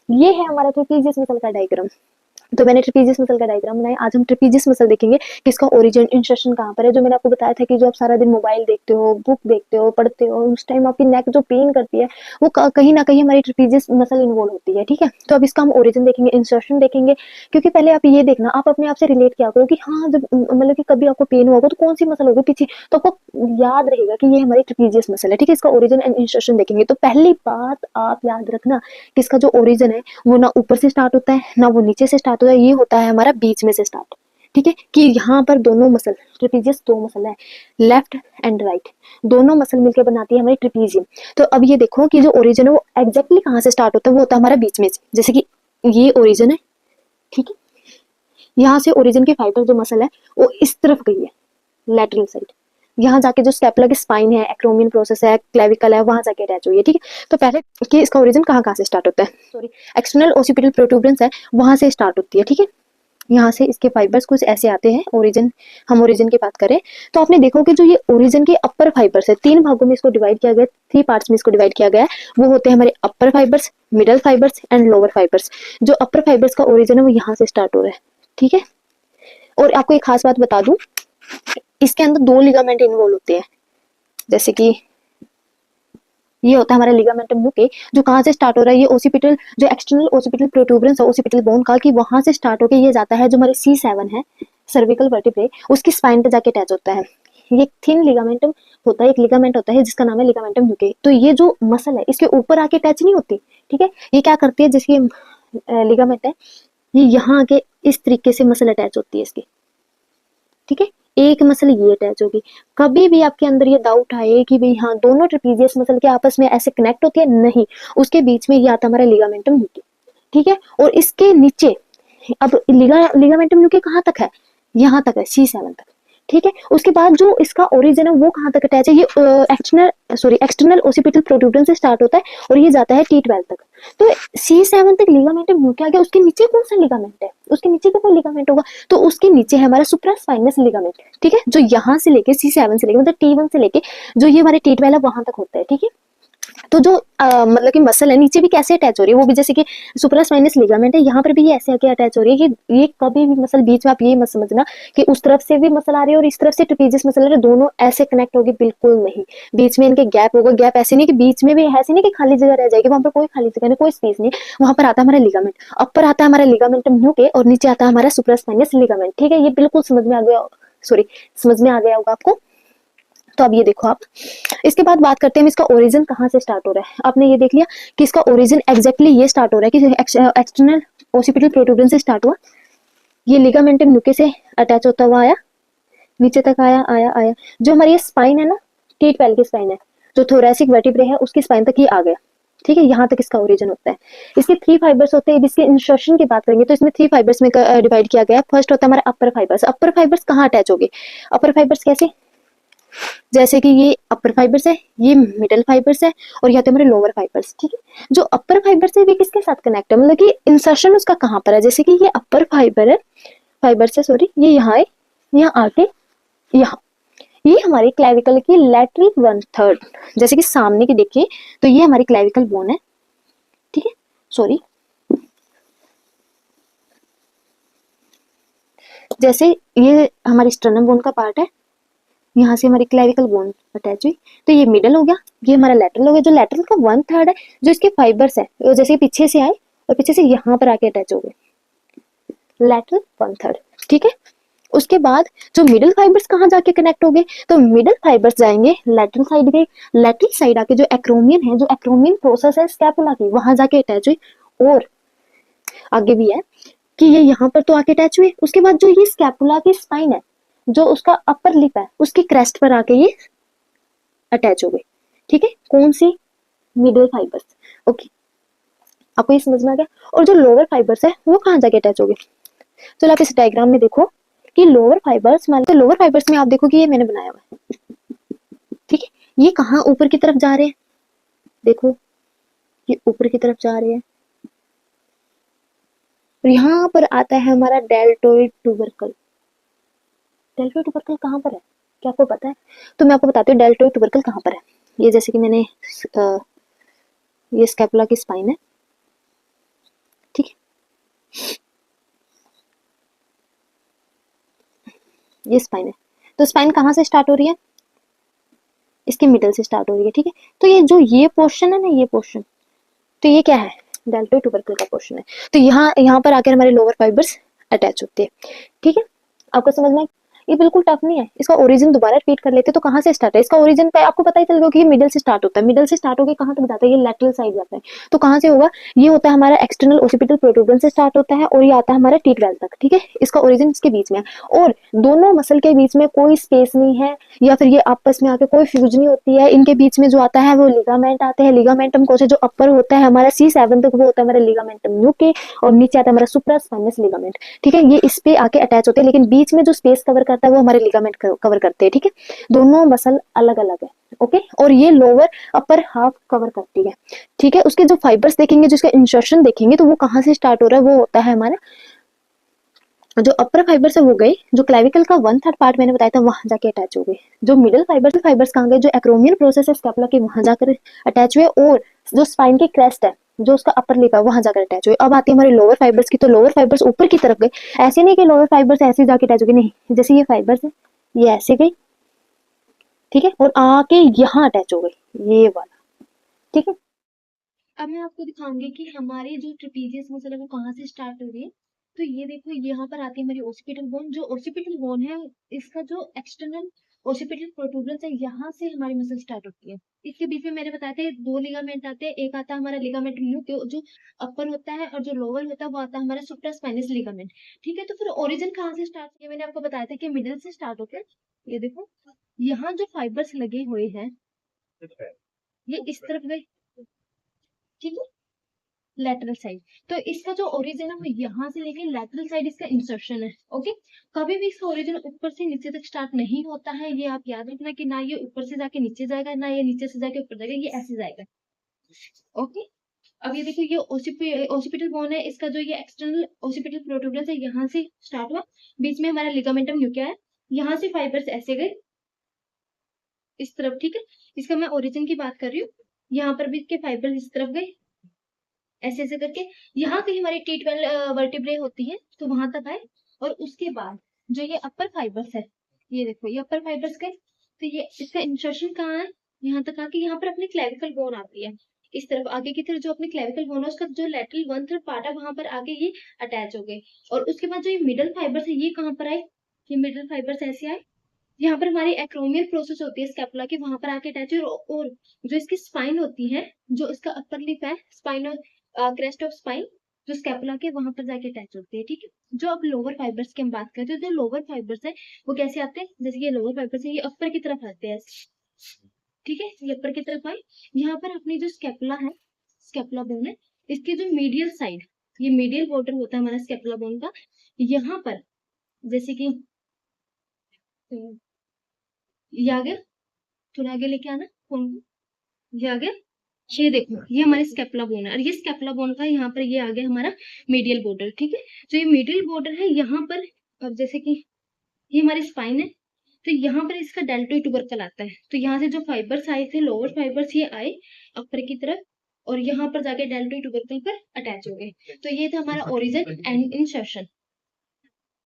ये है हमारा ट्रेपीजियस मसल का डायग्राम। तो मैंने ट्रेपीजियस मसल का डायग्राम बनाया। आज हम ट्रेपीजियस मसल देखेंगे कि इसका ओरिजिन इंसर्शन कहाँ पर है। जो मैंने आपको बताया था कि जो आप सारा दिन मोबाइल देखते हो, बुक देखते हो, पढ़ते हो, उस टाइम आपकी नेक जो पेन करती है वो कहीं ना कहीं हमारी ट्रेपीजियस मसल इन्वॉल्व होती है। ठीक है, तो अब इसका हम ओरिजिन देखेंगे, इंसर्शन देखेंगे। क्योंकि पहले आप ये देखना, आप अपने आप से रिलेट किया करो कि हाँ, जब मतलब कि कभी आपको पेन होगा तो कौन सी मसल होगी पीछे, तो आपको याद रहेगा कि ये हमारी ट्रेपीजियस मसल है। ठीक है, इसका ओरिजिन एंड इंसर्शन देखेंगे। तो पहली बात आप याद रखना कि इसका जो ओरिजिन है वो ना ऊपर से स्टार्ट होता है ना वो नीचे से स्टार्ट होता है, ये होता है हमारा बीच में से स्टार्ट। ठीक है, कि यहाँ पर दोनों मसल, ट्रेपीजियस दो मसल है, लेफ्ट एंड राइट, दोनों मसल मिलकर बनाती है हमारी ट्रेपीजियम। तो अब ये देखो कि जो ओरिजिन है वो एग्जैक्टली कहाँ से स्टार्ट होता है, वो होता है हमारा बीच में से। जैसे कि ये ओरिजिन है, ठीक है, यहाँ से ओरिजिन की फाइबर जो मसल है वो इस तरफ गई है, लैटरल साइड। यहाँ जाके जो स्टेपुला की स्पाइन है, एक्रोमियन प्रोसेस है, क्लेविकल है, वहां जाके अटैच हुई है। ठीक है, तो पहले कि इसका ओरिजिन कहाँ कहाँ से स्टार्ट होता है, सॉरी, एक्सटर्नल ओसिपिटल प्रोट्रूबरेंस है, वहां से स्टार्ट होती है। ठीक है, यहाँ से इसके फाइबर्स कुछ ऐसे आते हैं। ओरिजिन, हम ओरिजिन की बात करें तो आपने देखो कि जो ये ओरिजिन के अपर फाइबर्स है, तीन भागों में इसको डिवाइड किया गया, थ्री पार्ट्स में इसको डिवाइड किया गया है। वो होते हैं हमारे upper fibres, middle fibres and lower fibres. जो अपर फाइबर्स का ओरिजिन है वो यहाँ से स्टार्ट हो रहा है। ठीक है, और आपको एक खास बात बता दूं, इसके अंदर दो लिगामेंट इन्वॉल्व होते हैं। जैसे कि ये होता है हमारा लिगामेंटम न्यूके, जो कहाँ से स्टार्ट हो रहा है, ये ओसिपिटल, जो एक्सटर्नल ओसिपिटल प्रोट्रूबरेंस है ओसिपिटल बोन का, कि वहां से स्टार्ट होकर ये जाता है जो हमारे C7 है, सर्विकल वर्टिब्रे, उसकी स्पाइन पे जाके अटैच होता है। ये थिन लिगामेंटम होता है, एक लिगामेंट होता है जिसका नाम है लिगामेंटम न्यूके। तो ये जो मसल है इसके ऊपर आके अटैच नहीं होती। ठीक है, ये क्या करती है, जैसे लिगामेंट है, ये यहाँ आके इस तरीके से मसल अटैच होती है इसकी। ठीक है, एक मसल ये अटैच होगी। कभी भी आपके अंदर ये डाउट आए कि भाई हाँ दोनों ट्रेपीजियस मसल के आपस में ऐसे कनेक्ट होती है, नहीं, उसके बीच में ये आता हमारा लिगामेंटम न्यूके। ठीक है, और इसके नीचे अब लिगामेंटम न्यूके कहाँ तक है, यहाँ तक है, C7 तक। ठीक है, उसके बाद जो इसका ओरिजिन है वो कहाँ तक अटैच है, ये एक्सटर्नल ओसिपिटल प्रोट्रूबरेंस से स्टार्ट होता है और ये जाता है T12 तक। तो C7 तक लिगामेंटम न्यूके आ गया। उसके नीचे कौन सा लिगामेंट है, उसके नीचे का कोई लिगामेंट होगा, तो उसके नीचे है हमारा सुप्रास्पाइनस लिगामेंट। ठीक है, जो यहाँ से लेके C7 से लेके मतलब T1 से लेके जो ये हमारे T12 है वहां तक होता है। ठीक है, तो जो मतलब कि मसल है नीचे भी कैसे अटैच हो रही है, वो भी जैसे कि सुप्रास्पाइनस लिगामेंट है, यहाँ पर भी ये ऐसे आके अटैच हो रही है कि ये कभी भी मसल बीच में, आप ये मत समझना कि उस तरफ से भी मसल आ रही है और इस तरफ से ट्रेपीजियस मसल आ रही है, दोनों ऐसे कनेक्ट होगी, बिल्कुल नहीं। बीच में इनके गैप होगा। गैप ऐसे नहीं कि बीच में भी ऐसे नहीं कि खाली जगह रह जाएगी, वहां पर कोई खाली जगह नहीं, कोई स्पेस नहीं। वहां पर आता है हमारा लिगामेंट, अपर आता है हमारा लिगामेंटम न्यूके और नीचे आता है हमारा सुप्रास्पाइनस लिगामेंट। ठीक है, ये बिल्कुल समझ में आ गया, सॉरी, समझ में आ गया होगा आपको। तो अब ये देखो आप, इसके बाद बात करते हैं हम इसका ओरिजिन कहाँ से स्टार्ट हो रहा है। आपने ये देख लिया कि इसका ओरिजिन एग्जैक्टली ये स्टार्ट हो रहा है कि एक्सटर्नल ओसिपिटल प्रोट्रूबरेंस से स्टार्ट हुआ, ये लिगामेंटम न्यूके से अटैच होता हुआ आया, नीचे तक आया आया आया। जो हमारी ये स्पाइन है ना, T12 की स्पाइन है, जो थोरैसिक वर्टिब्रे है उसकी स्पाइन तक ये आ गया। ठीक है, यहाँ तक इसका ओरिजिन होता है। इसके थ्री फाइबर्स होते हैं। इसके इंसर्शन की बात करेंगे तो इसमें थ्री फाइबर्स में डिवाइड किया गया। फर्स्ट होता है हमारा अपर फाइबर्स। अपर फाइबर्स कहाँ अटैच होगी, अपर फाइबर्स कैसे, जैसे कि ये अपर फाइबर्स है, ये मिडल फाइबर्स है और यहाँ पे हमारे लोअर फाइबर्स। ठीक है, जो अपर फाइबर्स है वे किसके साथ कनेक्ट है, मतलब कि इंसर्शन उसका कहाँ पर है। जैसे कि ये अपर फाइबर है, फाइबर्स है, सॉरी, ये यहाँ है, यहाँ आके यहाँ, ये हमारी क्लेविकल की लैटरल 1/3, जैसे कि सामने की देखिए तो ये हमारी क्लेविकल बोन है। ठीक है, सॉरी, जैसे ये हमारी स्टर्नम बोन का पार्ट है, यहाँ से हमारी क्लेविकल बोन अटैच हुई, तो ये मिडल हो गया, ये हमारा लैटरल हो गया। जो लैटरल का 1/3 है, जो इसके फाइबर्स है वो जैसे पीछे से आए और पीछे से यहाँ पर आके अटैच हो गए, लैटरल 1/3। ठीक है, उसके बाद जो मिडल फाइबर्स कहाँ जाके कनेक्ट हो गए, तो मिडल फाइबर्स जाएंगे लैटरल साइड के, लैटरल साइड आके जो एक्रोमियन है, जो एक्रोमियन प्रोसेस है स्कैपुला की, वहां जाके अटैच हुई। और आगे भी है कि ये यहाँ पर तो आके अटैच हुए। उसके बाद जो ये स्कैपुला की स्पाइन है, जो उसका अपर लिप है, उसकी क्रेस्ट पर आके ये अटैच हो गए। ठीक है, कौन सी, मिडल फाइबर्स। ओके, आपको ये समझ में आ गया। और जो लोअर फाइबर्स है वो कहाँ जाके अटैच हो गए, चलो आप इस डायग्राम में देखो कि लोअर फाइबर्स, मान लो लोअर फाइबर्स में आप देखो कि ये मैंने बनाया हुआ है। ठीक है, ये कहाँ ऊपर की तरफ जा रहे हैं, देखो ये ऊपर की तरफ जा रहे हैं। और यहाँ पर आता है हमारा डेल्टोइड ट्यूबरकल। डेल्टोइड ट्यूबरकल कहाँ पर है, क्या आपको पता है, तो मैं आपको बताती हूँ डेल्टोइड ट्यूबरकल कहाँ पर है। ये जैसे कि मैंने ये स्कैपुला की स्पाइन है, ये स्पाइन है, तो स्पाइन कहाँ से स्टार्ट हो रही है, इसके मिडल से स्टार्ट हो रही है, ठीक है। तो ये जो ये पोर्शन है ना, ये पोर्शन, तो ये क्या है, डेल्टोइड ट्यूबरकल का पोर्शन है। तो यहाँ यहाँ पर आकर हमारे लोअर फाइबर्स अटैच होते हैं, ठीक है। आपको समझ में, ये बिल्कुल टफ नहीं है। इसका ओरिजिन दोबारा रिपीट कर लेते, तो कहाँ से स्टार्ट है, इसका ओरिजिन पे आपको पता ही चल गया कि ये मिडल से स्टार्ट होता है, मिडल से स्टार्ट होकर कहाँ तक जाता है, ये लैटरल साइड जाता है। तो कहाँ से होगा, ये होता है हमारा एक्सटर्नल ओसिपिटल प्रोट्रूबेंस से स्टार्ट होता है और ये आता है हमारा टीथ वेल तक, ठीक है। इसका ओरिजिन इसके बीच में है और दोनों मसल के बीच में कोई स्पेस नहीं है या फिर ये आपस में आके कोई फ्यूज नहीं होती है। इनके बीच में जो आता है वो लिगामेंट आते हैं, लिगामेंटम कोसे जो अपर होता है हमारा C7 तक, वो होता है हमारा लिगामेंटम न्यूके, और नीचे आता है हमारा सुप्रास्पाइनस लिगामेंट, ठीक है। ये इस पे आके अटैच होते हैं, लेकिन बीच में जो स्पेस कवर करता है वो हमारे लिगामेंट कवर करते हैं, ठीक है। दोनों मसल अलग अलग है, ओके। और ये लोअर अपर हाफ कवर करती है, ठीक है। उसके जो फाइबर्स देखेंगे, जिसका इंसर्शन देखेंगे, तो वो कहाँ से स्टार्ट हो रहा है, वो होता है हमारा जो अपर फाइबर्स है वो गए, जो क्लेविकल का 1/3 पार्ट मैंने बताया था वहां जाके अटैच हो गए। जो मिडल फाइबर्स कहाँ गए, जो एक्रोमियल प्रोसेस है स्कैपुला के, वहां जाकर अटैच हुए। और जो स्पाइन की क्रेस्ट है, जो उसका अपर लिप है, वहां जाकर अटैच हुए। अब आती है हमारे लोअर फाइबर्स की, तो लोअर फाइबर्स ऊपर की तरफ गए। ऐसे नहीं कि लोअर फाइबर्स ऐसे जाके अटैच हो गए, नहीं, जैसे ये फाइबर्स है ये ऐसे गई, ठीक है, और आके यहाँ अटैच हो गई, ये वाला, ठीक है। अब मैं आपको दिखाऊंगी कि हमारी जो ट्रेपीजियस मसल है वो कहाँ से स्टार्ट हो रही है। तो ये देखो, यहाँ पर आती है हमारी ओसिपिटल बोन। जो ओसिपिटल बोन है, इसका जो एक्सटर्नल ओसिपिटल प्रोट्रूबेंस है, यहाँ से हमारी मसल स्टार्ट होती है। इसके बीच में मैंने बताया था 2 लिगामेंट आते हैं। एक आता है हमारा लिगामेंट न्यूक्लियो जो अपर होता है, और जो लोअर होता है वो आता है हमारा सुप्रास्पाइनस लिगामेंट, ठीक है। तो फिर ओरिजिन कहाँ से स्टार्ट किया, मैंने आपको बताया था कि मिडिल से स्टार्ट होते हैं। ये देखो, यहाँ जो फाइबर्स लगे हुए हैं ये इस तरफ गए, ठीक है, लेटरल साइड। तो इसका जो ओरिजिन है वो यहाँ से लेके लेटरल साइड इसका इंसर्शन है, ओके। कभी भी इसका ओरिजिन ऊपर से नीचे तक स्टार्ट नहीं होता है, ये आप याद रखना कि ना ये ऊपर से जाके नीचे जाएगा, ना ये नीचे से जाके ऊपर जाएगा, ये ऐसे जाएगा, ओके। अब ये देखो, ये ओसिपिटल बोन है, इसका जो ये एक्सटर्नल ओसिपिटल प्रोट्रूबेंस है यहाँ से स्टार्ट हुआ, बीच में हमारा लिगामेंटम न्यूक्लिया है, यहाँ से फाइबर्स ऐसे गए इस तरफ, ठीक है। इसका मैं ओरिजिन की बात कर रही हूँ। यहाँ पर भी इसके फाइबर्स इस तरफ गए ऐसे ऐसे करके, यहाँ कहीं हमारी T12 वर्टिब्रे होती है, तो वहां तक आए। और उसके बाद जो ये अपर फाइबर्स है, ये देखो, ये अपर फाइबर्स गए, तो ये इसका इंसर्शन कहाँ है, यहाँ तक आके यहाँ पर अपनी क्लेविकल बोन आती है। इस तरफ आगे की तरफ जो अपनी क्लेविकल बोन है, उसका जो लेटरल 1/3 पार्ट है, वहां पर आके ये अटैच हो गए। और उसके बाद जो ये मिडल फाइबर्स है, ये कहाँ पर आए, ये मिडल फाइबर्स ऐसे आए, यहाँ पर हमारी एक्रोमियल प्रोसेस होती है स्कैपुला की, वहां पर आके अटैच है। और जो इसकी स्पाइन होती है, जो इसका अपर लिप है, स्पाइन क्रेस्ट ऑफ स्पाइन, जो स्कैपुला के वहां पर जाके अटैच होती है, ठीक है। जो अब लोअर फाइबर्स की हम बात करते हैं, जो लोअर फाइबर्स है वो कैसे आते हैं, जैसे ये लोअर फाइबर्स है, ये अपर की तरफ आते हैं, ठीक है, ये अपर की तरफ आए। यहाँ पर अपनी जो स्कैपुला है, स्कैपुला बोन है, इसकी जो मीडियल साइड, ये मीडियल बॉर्डर होता है हमारा स्कैपुला बोन का, यहाँ पर जैसे कि ये आ गया, थोड़ा आगे लेके आना फोन को, ये आ गया। ये देखो, ये हमारे स्कैपुला बोन है, और ये स्कैपुला बोन का यहाँ पर ये आ गया हमारा मीडियल बॉर्डर, ठीक है। जो ये मीडियल बॉर्डर है यहाँ पर, अब जैसे कि ये हमारी स्पाइन है, तो यहाँ पर इसका डेल्टोइड ट्यूबरकल आता है। तो यहाँ से जो फाइबर्स आए थे, लोअर फाइबर्स, ये आए अपर की तरफ, और यहाँ पर जाके डेल्टोइड ट्यूबरकल पर अटैच हो गए। तो ये था हमारा ओरिजिन एंड इंसर्शन।